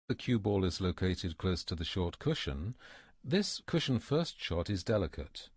The cue ball is located close to the short cushion, this cushion first shot is delicate.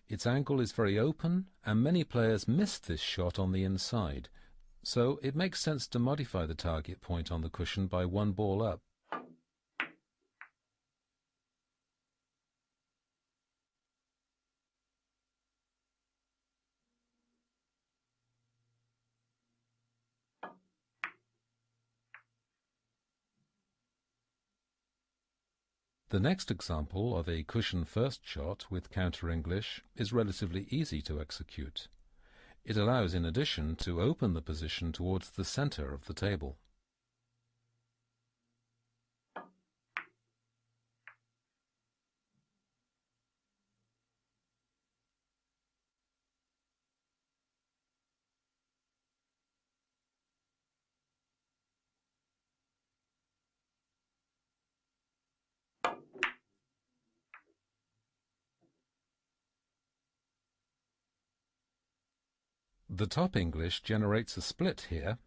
Its angle is very open, and many players miss this shot on the inside, so it makes sense to modify the target point on the cushion by one ball up. The next example of a cushion first shot with counter-English is relatively easy to execute. It allows, in addition, to open the position towards the center of the table. The top English generates a split here,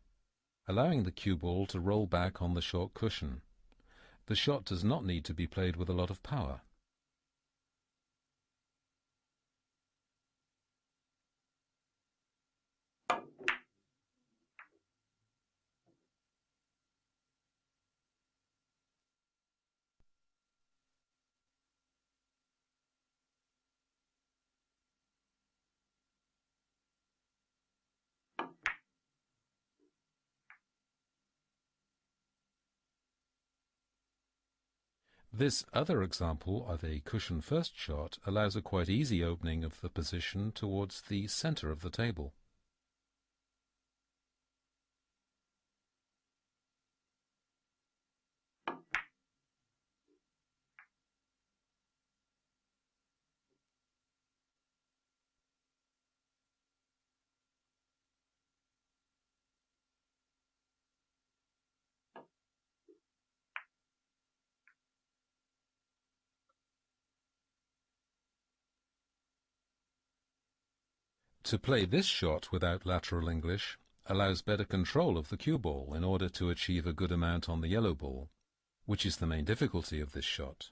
allowing the cue ball to roll back on the short cushion. The shot does not need to be played with a lot of power. This other example of a cushion first shot allows a quite easy opening of the position towards the center of the table. To play this shot without lateral English allows better control of the cue ball in order to achieve a good amount on the yellow ball, which is the main difficulty of this shot.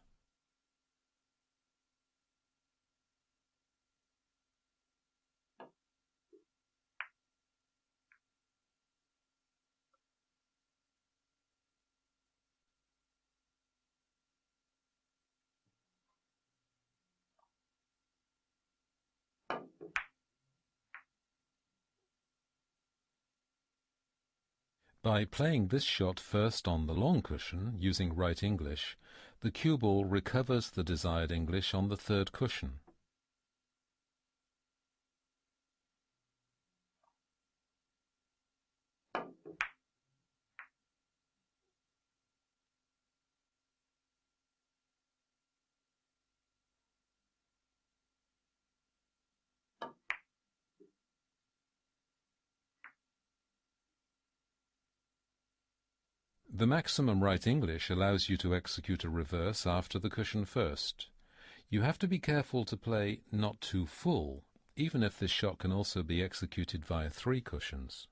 By playing this shot first on the long cushion, using right English, the cue ball recovers the desired English on the third cushion. The maximum right English allows you to execute a reverse after the cushion first. You have to be careful to play not too full, even if this shot can also be executed via three cushions.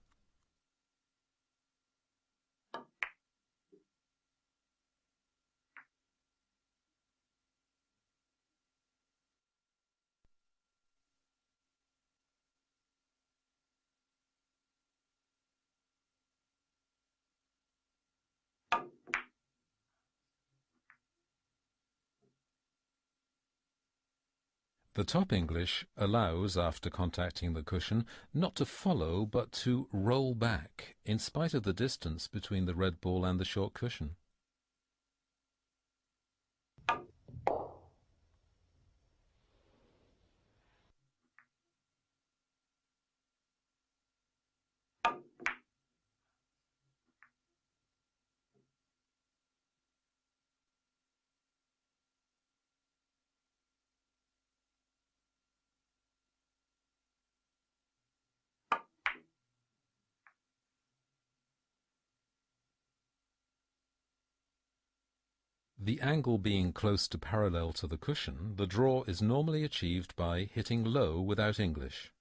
The top English allows, after contacting the cushion, not to follow but to roll back, in spite of the distance between the red ball and the short cushion. The angle being close to parallel to the cushion, the draw is normally achieved by hitting low without English.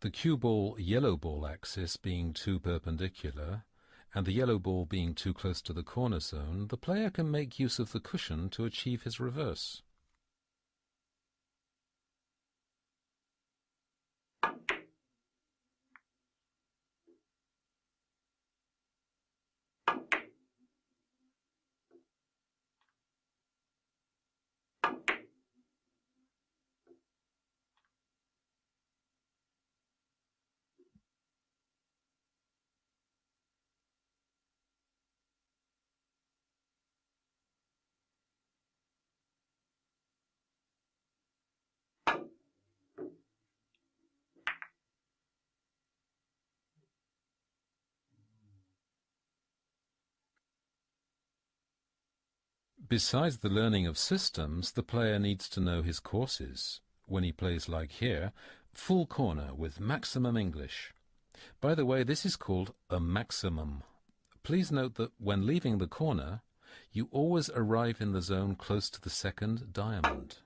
The cue ball yellow ball axis being too perpendicular and the yellow ball being too close to the corner zone, the player can make use of the cushion to achieve his reverse. Besides the learning of systems, the player needs to know his courses. When he plays like here, full corner with maximum English. By the way, this is called a maximum. Please note that when leaving the corner, you always arrive in the zone close to the second diamond.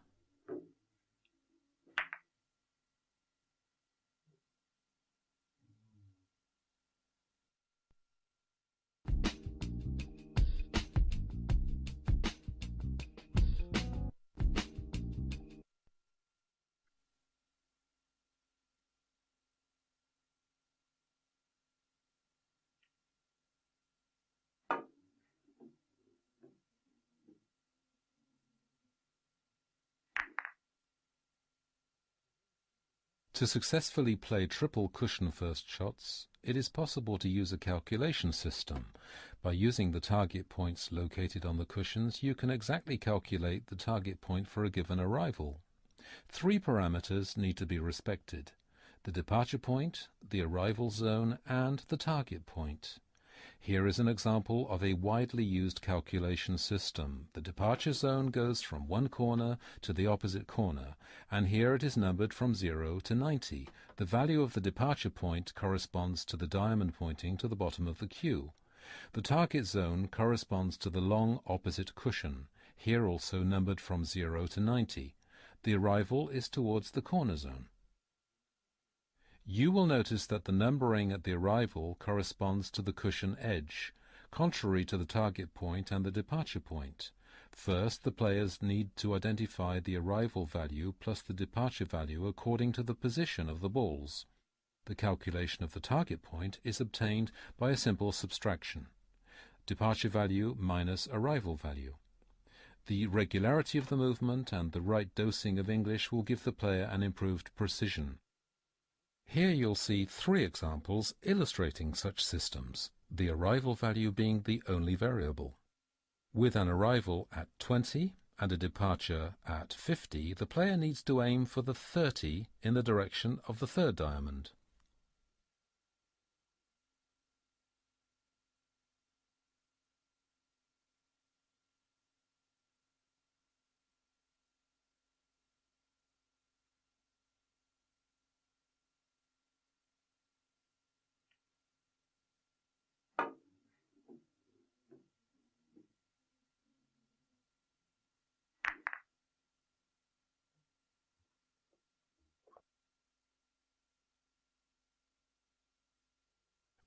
To successfully play triple cushion first shots, it is possible to use a calculation system. By using the target points located on the cushions, you can exactly calculate the target point for a given arrival. 3 parameters need to be respected: the departure point, the arrival zone, and the target point. Here is an example of a widely used calculation system. The departure zone goes from one corner to the opposite corner, and here it is numbered from 0 to 90. The value of the departure point corresponds to the diamond pointing to the bottom of the cue. The target zone corresponds to the long opposite cushion, here also numbered from 0 to 90. The arrival is towards the corner zone. You will notice that the numbering at the arrival corresponds to the cushion edge, contrary to the target point and the departure point. First, the players need to identify the arrival value plus the departure value according to the position of the balls. The calculation of the target point is obtained by a simple subtraction: departure value minus arrival value. The regularity of the movement and the right dosing of English will give the player an improved precision. Here you'll see 3 examples illustrating such systems, the arrival value being the only variable. With an arrival at 20 and a departure at 50, the player needs to aim for the 30 in the direction of the third diamond.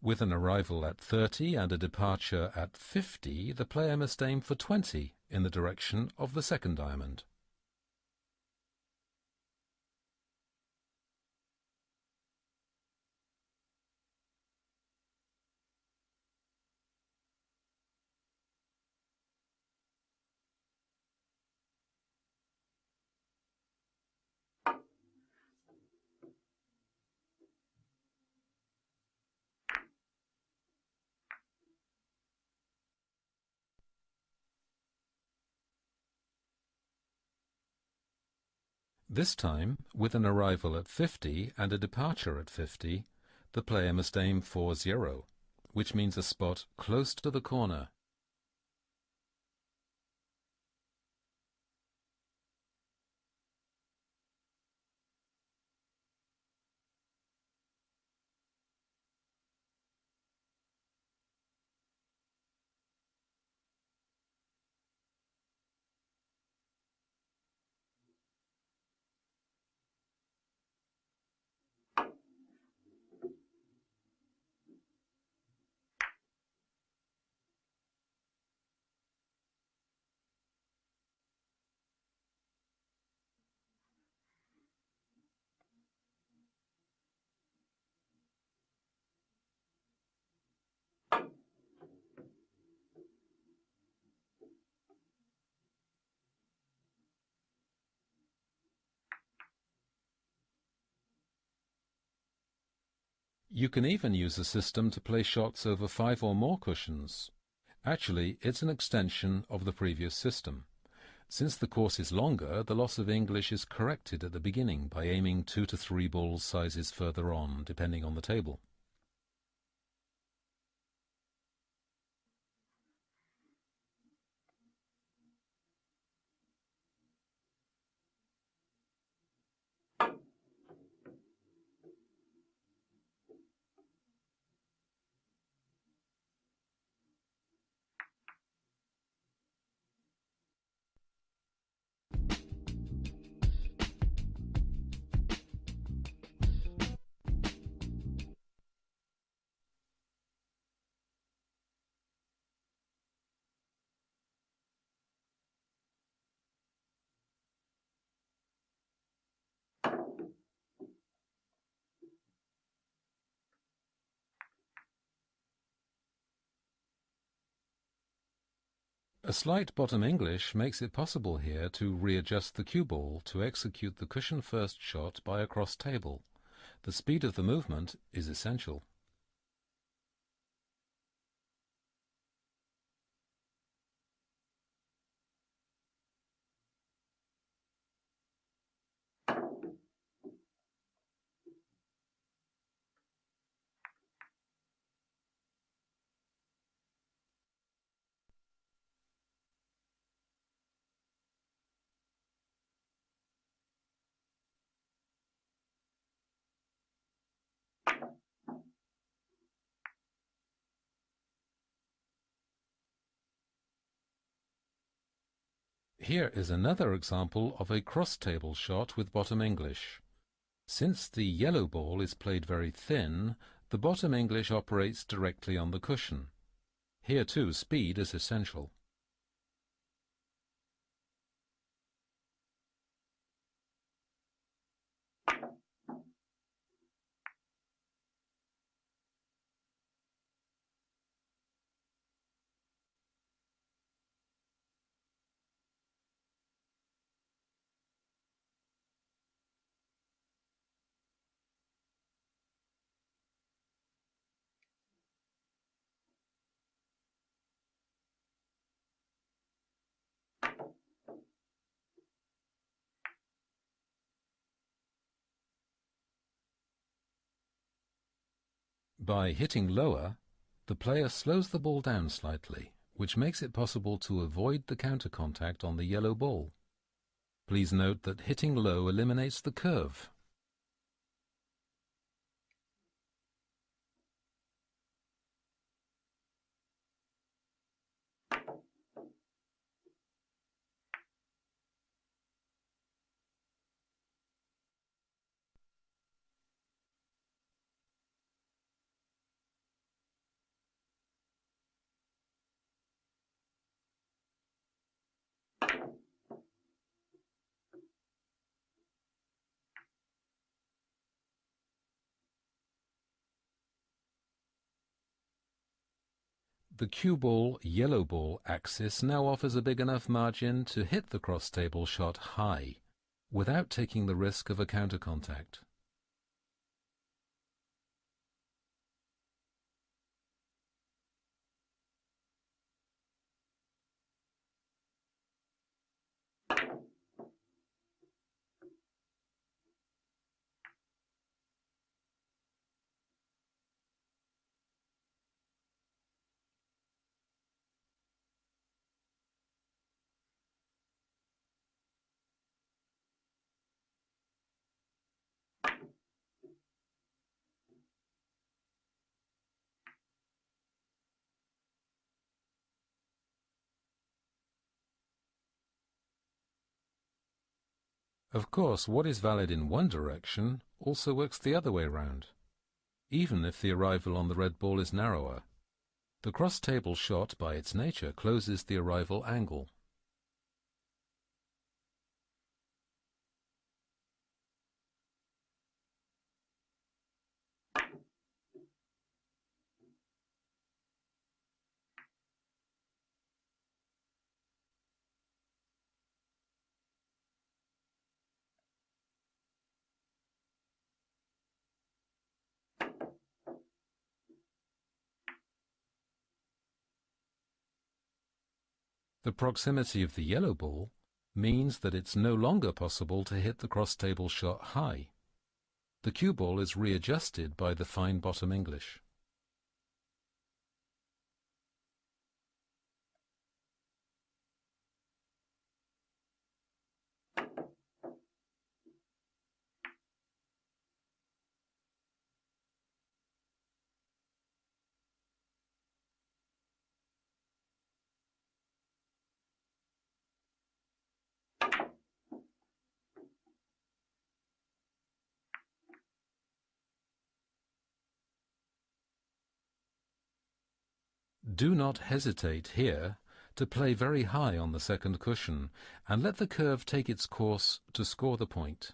With an arrival at 30 and a departure at 50, the player must aim for 20 in the direction of the second diamond. This time, with an arrival at 50 and a departure at 50, the player must aim for 0, which means a spot close to the corner. You can even use a system to play shots over 5 or more cushions. Actually, it's an extension of the previous system. Since the course is longer, the loss of English is corrected at the beginning by aiming 2 to 3 ball sizes further on, depending on the table. A slight bottom English makes it possible here to readjust the cue ball to execute the cushion first shot by a cross table. The speed of the movement is essential. Here is another example of a cross-table shot with bottom English. Since the yellow ball is played very thin, the bottom English operates directly on the cushion. Here too, speed is essential. By hitting lower, the player slows the ball down slightly, which makes it possible to avoid the counter contact on the yellow ball. Please note that hitting low eliminates the curve. The cue ball, yellow ball axis now offers a big enough margin to hit the cross-table shot high, without taking the risk of a counter contact. Of course, what is valid in one direction also works the other way round, even if the arrival on the red ball is narrower. The cross-table shot, by its nature, closes the arrival angle. The proximity of the yellow ball means that it's no longer possible to hit the cross-table shot high. The cue ball is readjusted by the fine bottom English. Do not hesitate here to play very high on the second cushion and let the curve take its course to score the point.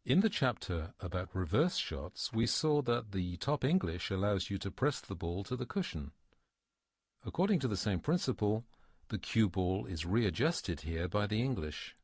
In the chapter about reverse shots, we saw that the top English allows you to press the ball to the cushion. According to the same principle, the cue ball is readjusted here by the English.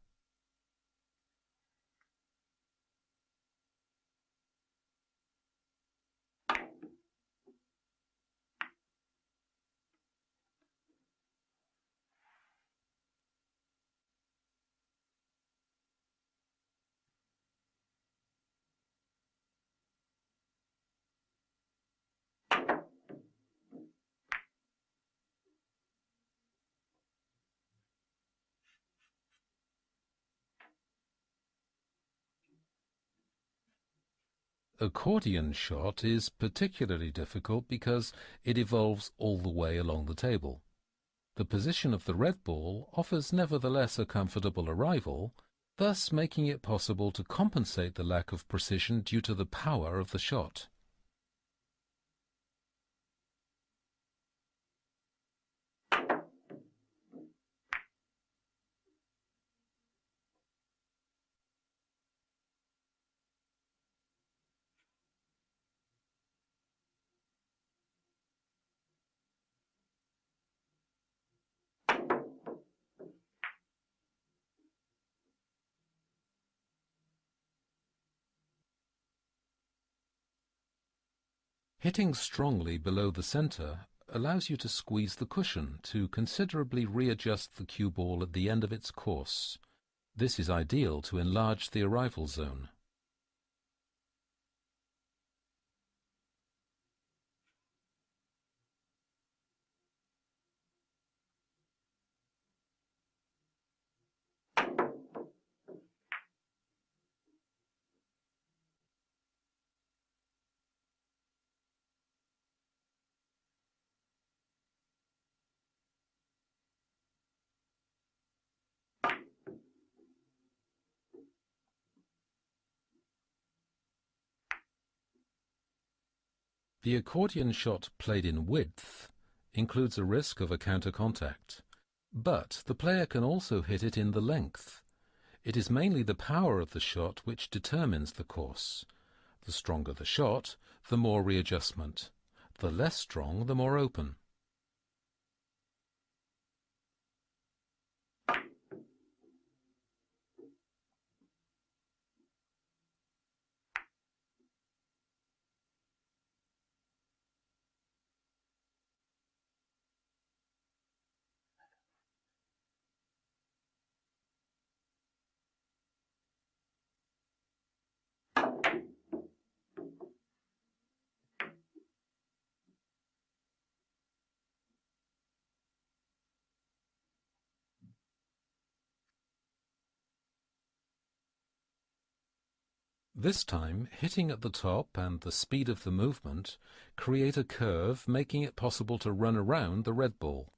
Accordion shot is particularly difficult because it evolves all the way along the table. The position of the red ball offers nevertheless a comfortable arrival, thus making it possible to compensate the lack of precision due to the power of the shot. Hitting strongly below the center allows you to squeeze the cushion to considerably readjust the cue ball at the end of its course. This is ideal to enlarge the arrival zone. The accordion shot played in width includes a risk of a counter contact, but the player can also hit it in the length. It is mainly the power of the shot which determines the course. The stronger the shot, the more readjustment. The less strong, the more open. This time, hitting at the top and the speed of the movement create a curve, making it possible to run around the red ball.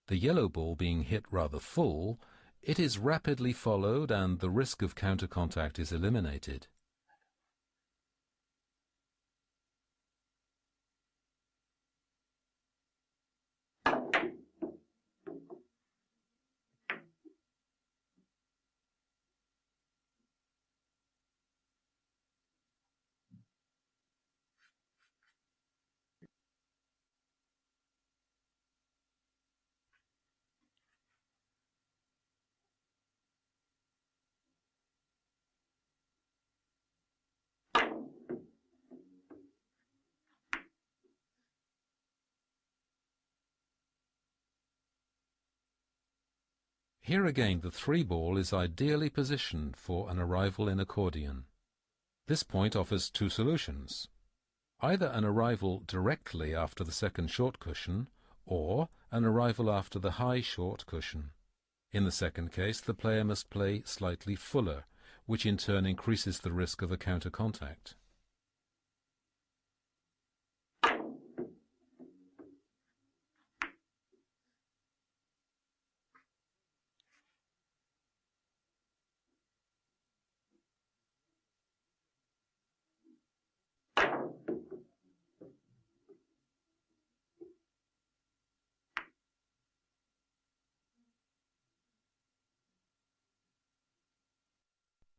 The yellow ball being hit rather full It is rapidly followed and the risk of counter contact is eliminated. Here again the 3-ball is ideally positioned for an arrival in accordion. This point offers two solutions: either an arrival directly after the second short cushion, or an arrival after the high short cushion. In the second case, the player must play slightly fuller, which in turn increases the risk of a counter contact.